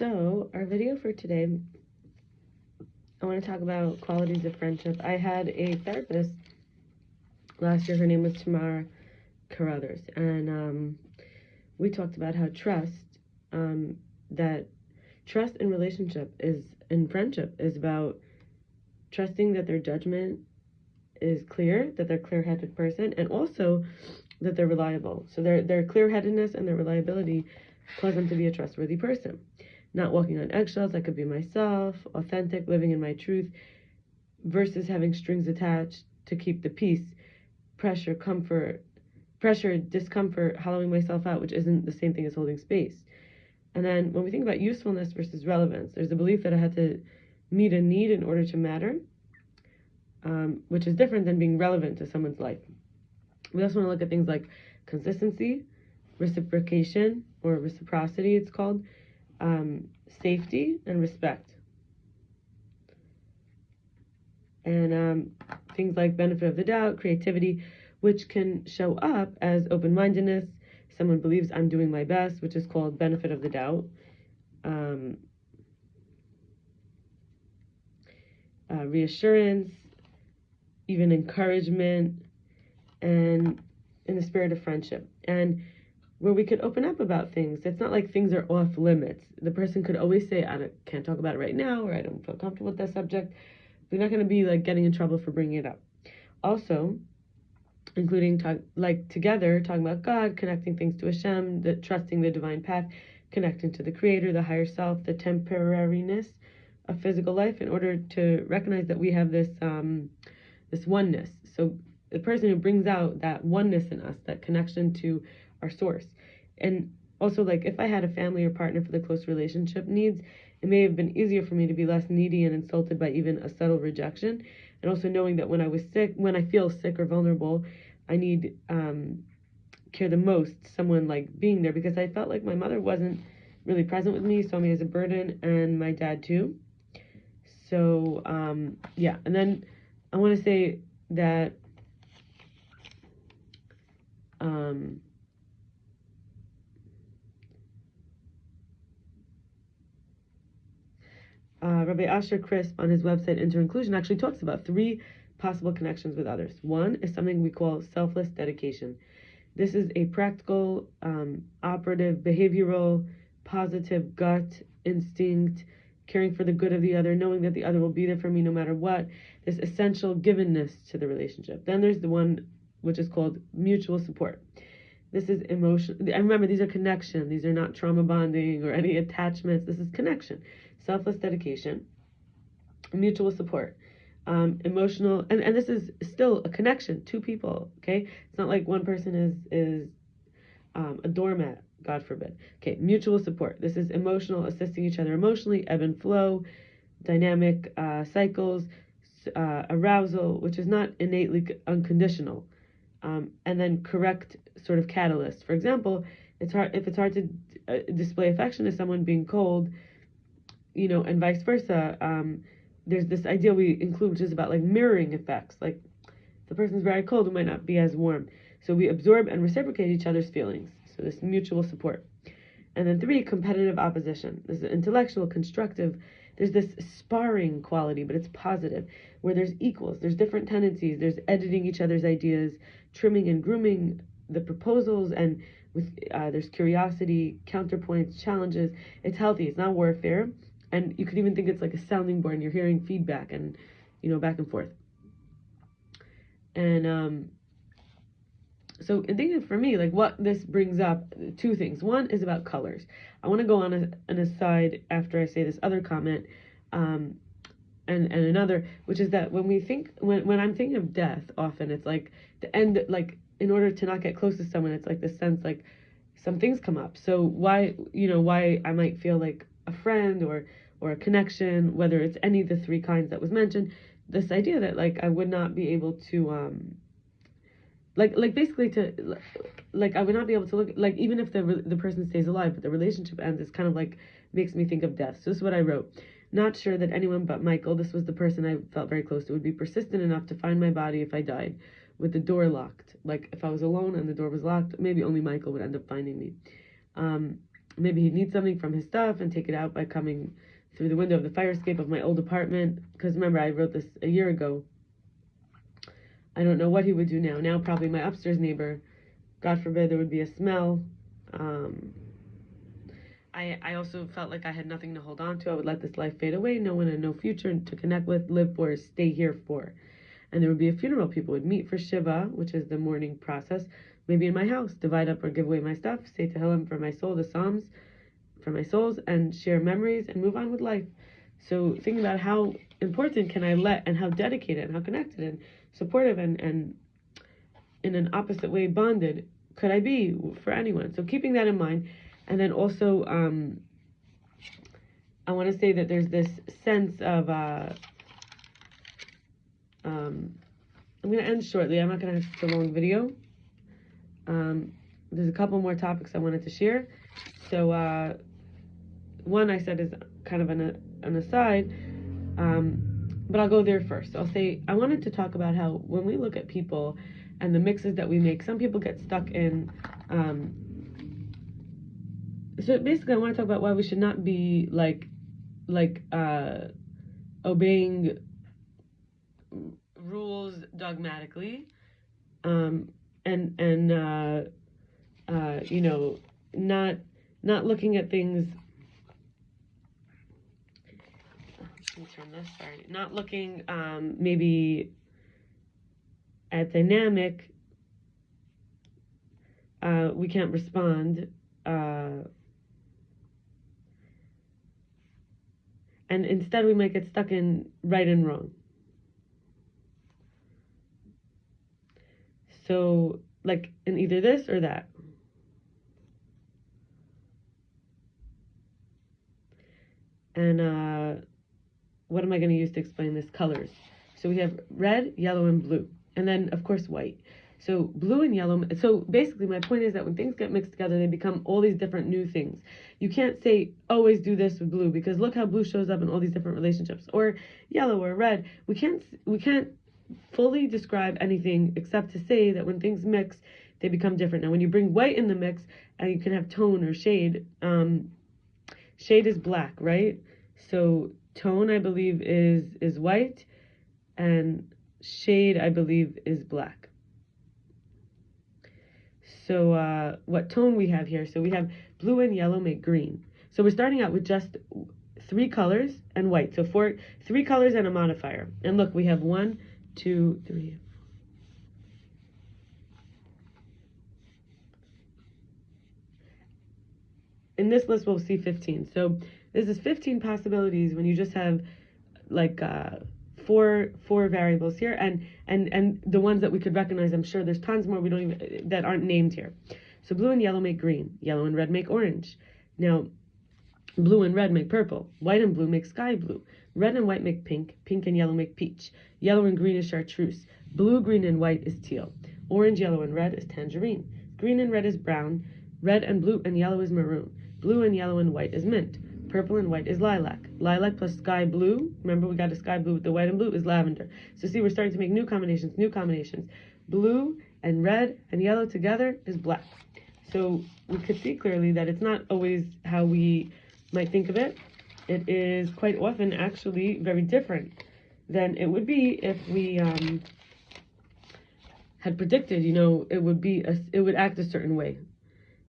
So, our video for today, I want to talk about qualities of friendship. I had a therapist last year. Her name was Tamara Carruthers, and we talked about how that trust in relationship in friendship is about trusting that their judgment is clear, that they're a clear-headed person, and also that they're reliable. So their clear-headedness and their reliability cause them to be a trustworthy person. Not walking on eggshells, I could be myself, authentic, living in my truth, versus having strings attached to keep the peace, pressure, discomfort, hollowing myself out, which isn't the same thing as holding space. And then when we think about usefulness versus relevance, there's a belief that I had to meet a need in order to matter, which is different than being relevant to someone's life. We also want to look at things like consistency, reciprocation, or reciprocity, it's called, safety, and respect. And things like benefit of the doubt, creativity, which can show up as open-mindedness. Someone believes I'm doing my best, which is called benefit of the doubt. Reassurance, even encouragement, and in the spirit of friendship. And where we could open up about things. It's not like things are off limits. The person could always say, I can't talk about it right now, or I don't feel comfortable with that subject. We're not going to be like getting in trouble for bringing it up. Also, including together, talking about God, connecting things to Hashem, trusting the divine path, connecting to the Creator, the higher self, the temporariness of physical life, in order to recognize that we have this oneness. So the person who brings out that oneness in us, that connection to our source. And also, like, if I had a family or partner for the close relationship needs, it may have been easier for me to be less needy and insulted by even a subtle rejection. And also knowing that when I feel sick or vulnerable, I need care the most, someone like being there, because I felt like my mother wasn't really present with me, saw me as a burden, and my dad too. So yeah, and then I want to say that Rabbi Asher Crisp on his website Inter-Inclusion actually talks about 3 possible connections with others. One is something we call selfless dedication. This is a practical, operative, behavioral, positive gut instinct, caring for the good of the other, knowing that the other will be there for me no matter what. This essential givenness to the relationship. Then there's the one which is called mutual support. This is emotion. And remember, these are connection. These are not trauma bonding or any attachments. This is connection, selfless dedication, mutual support, emotional, and this is still a connection, 2 people. Okay, it's not like one person is a doormat, God forbid. Okay, mutual support. This is emotional, assisting each other emotionally, ebb and flow, dynamic cycles, arousal, which is not innately unconditional. And then correct sort of catalyst. For example, if it's hard to display affection to someone being cold, and vice versa. There's this idea we include, which is about like mirroring effects. Like, if the person's very cold, we might not be as warm. So we absorb and reciprocate each other's feelings. So this mutual support. And then 3, competitive opposition. This is intellectual, constructive. There's this sparring quality, but it's positive, where there's equals, there's different tendencies, there's editing each other's ideas, trimming and grooming the proposals, and there's curiosity, counterpoints, challenges. It's healthy, it's not warfare. And you could even think it's like a sounding board and you're hearing feedback and, back and forth. And so in thinking for me, like what this brings up, 2 things. One is about colors. I want to go on an aside after I say this other comment, and another, which is that when I'm thinking of death, often it's like the end, like in order to not get close to someone, it's like the sense like some things come up. So why I might feel like a friend or a connection, whether it's any of the 3 kinds that was mentioned, this idea that like I would not be able to basically to like I would not be able to look, like, even if the person stays alive but the relationship ends, it's kind of like makes me think of death. So this is what I wrote. Not sure that anyone but Michael, this was the person I felt very close to, would be persistent enough to find my body if I died with the door locked. Like if I was alone and the door was locked, maybe only Michael would end up finding me. maybe he'd need something from his stuff and take it out by coming through the window of the fire escape of my old apartment. Because remember, I wrote this a year ago. I don't know what he would do now. Now probably my upstairs neighbor, God forbid there would be a smell. I also felt like I had nothing to hold on to. I would let this life fade away, no one and no future to connect with, live for, stay here for. And there would be a funeral. People would meet for Shiva, which is the mourning process, maybe in my house, divide up or give away my stuff, say Tehillim for my soul, the Psalms for my souls, and share memories and move on with life. So think about how important can I let, and how dedicated and how connected and supportive and in an opposite way bonded could I be for anyone. So keeping that in mind. And then also I want to say that there's this sense of I'm going to end shortly. I'm not going to have such a long video. There's a couple more topics I wanted to share. So one I said is kind of an aside, but I'll go there first. I'll say I wanted to talk about how when we look at people and the mixes that we make, some people get stuck in. So basically, I want to talk about why we should not be obeying rules dogmatically, and you know, not looking at things. Let me turn this. Sorry, not looking maybe at dynamic. We can't respond. And instead we might get stuck in right and wrong. So, like, in either this or that. And what am I going to use to explain this? Colors. So we have red, yellow, and blue. And then, of course, white. So blue and yellow. So basically my point is that when things get mixed together, they become all these different new things. You can't say always do this with blue, because look how blue shows up in all these different relationships, or yellow or red. We can't fully describe anything except to say that when things mix, they become different. Now when you bring white in the mix, and you can have tone or shade. Shade is black, right? So tone, I believe, is white, and shade, I believe, is black. So what tone we have here? So we have blue and yellow make green. So we're starting out with just 3 colors and white. So 3 colors and a modifier. And look, we have 1, 2, 3. In this list, we'll see 15. So this is 15 possibilities when you just have like four variables here, and the ones that we could recognize. I'm sure there's tons more we don't even that aren't named here. So blue and yellow make green, yellow and red make orange. Now blue and red make purple, white and blue make sky blue, red and white make pink, pink and yellow make peach, yellow and green is chartreuse, blue, green and white is teal, orange, yellow and red is tangerine, green and red is brown, red and blue and yellow is maroon, blue and yellow and white is mint, purple and white is lilac. Lilac plus sky blue, remember we got a sky blue with the white and blue, is lavender. So see, we're starting to make new combinations. Blue and red and yellow together is black. So we could see clearly that it's not always how we might think of it. It is quite often actually very different than it would be if we had predicted, you know, it would act a certain way.